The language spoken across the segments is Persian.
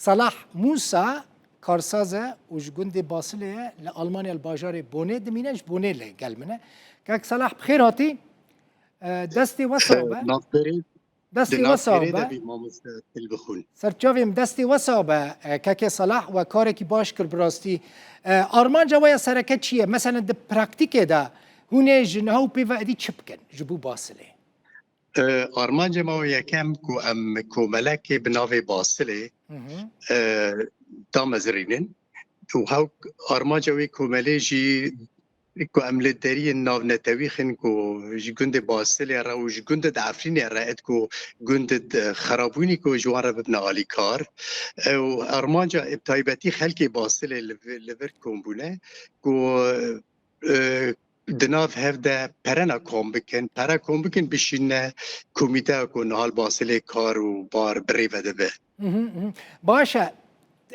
صلاح موسى کارسازه و جگوند باسله لآلمانیا الباجار بونه دمینش بونه لگل منه که صلاح بخیر هاتی دستی وصابه ناظری دستی ناظری وصابه دبی ماموس دل بخون سرچاویم دستی وصابه که صلاح و کاری که باش کر براستی آرمان جوای سرکت چیه مثلا د پرکتیکه ده هونه جنها و پیوادی چپکن جبو باسله آرمان ما یکم کو ام کوملک بناوی باسله دامزرینن و هاو آرمان جوی کومله جی کو عمل دری ناو نتویخن کو جگند باسل را و جگند دعفرین را ات کو گند خرابونی کو جوار ببنا علی کار و ارمانجا ابتایبتی خلق باسل لور کومبونه کو دناف هفده پرنا کوم بکن بشین کمیته کو نهال باسل کار و بار بری وده به باشه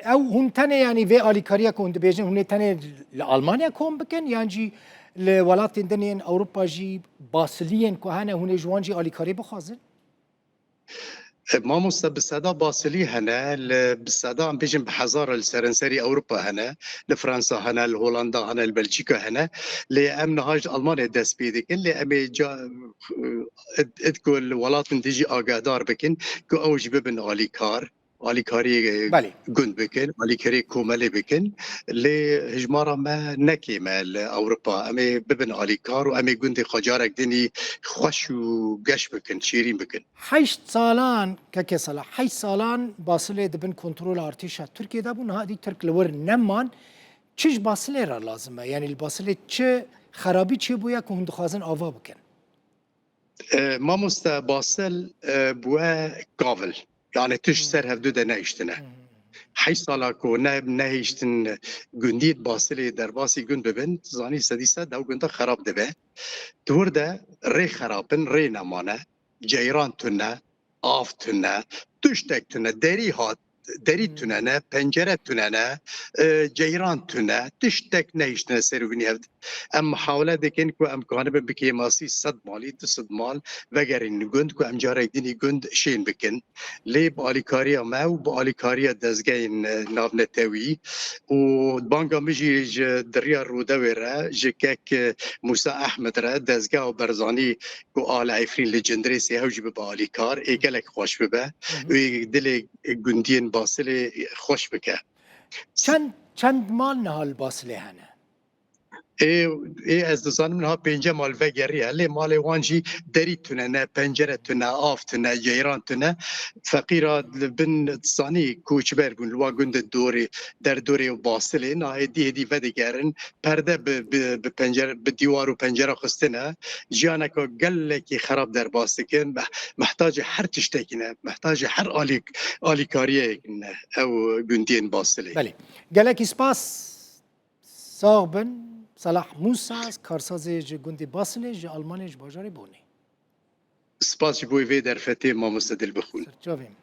او هون تنه يعني في آلیکاریا کند بیجن هون تنه لآلمانیا کم بکن یعنی جی لولات دنین اوروبا جی باسلین که هنه هون جوان جی آلیکاری بخوازن ما مستبصدا باصلي هنا بصدا عم بيجن بحزارة السرنسري أوروبا هنا لفرنسا هنا لهولندا هنا لبلجيكا هنا لأمن هاج ألمانيا دست بيدك اللي أمي جا ادكو الولات تجي آقادار بكن كو أوج ببن آلیکاری بله گند بکن آلیکاری کومله بکن لی هجمارا ما نکیمه لأوروبا امی ببن آلیکار و امی گند خجارک دنی خوش و گش بکن شیرین بکن 8 سالان که صلاح 8 سالان باصله دبن کنترول ارتشا ترکیه ده بون هادی ترک لور نمان چش باصله را لازمه یعنی الباصله چه خرابی چه بویا که هند خوازن آوا بکن ما مستباصل بوا قاول يعني تش سر هفدو ده نهشتنه 8 سالا کو نهشتن گندیت باصله در باسی گند ببن زانی سدیسه دو گنده خراب ده به دور ده ری خرابن ری نمانه جیران تونه آف تونه تشتک تونه دری هات دری تونه نه پنجره تونه نه جیران تونه تشتک نهشتنه سروینی هفت ام محاوله دکن کو امکانه بکی ماسی 100 مالی 200 مال وگرین گند کو ام جاره دینی گند شین بکن لی با آلیکاری ما و با آلیکاری دزگه ناونتوی و بانگا مجی دریا روده وره جکک موسی احمد را دزگه و برزانی کو آل عفرین لجندری سی هوجی با آلیکار ایگلک خوش ببه و دل گندین باصل خوش بکه چند مال نهال باصله هنه ای از دزانم منها 5 مال وگریه لی مال وانجی دری تونه نه پنجره تونه آف تونه جیران تونه فقیرا بن تصانی کوچبر بون لوا گند دوری در دوری و باصله نه هدی ودگرن پرده به پنجره به دیوار و پنجره خستنه جیانه که گله کی خراب در باسکن محتاج هر تشتکینه محتاج هر آلیکاریه او گندین باصله بله گله کی سپاس صاحبن صلاح موسى کارساز گند باسله ج آلمانیش باجاری بونی سپاس بوی وی در فتی ما مستدل بخون سرچاویم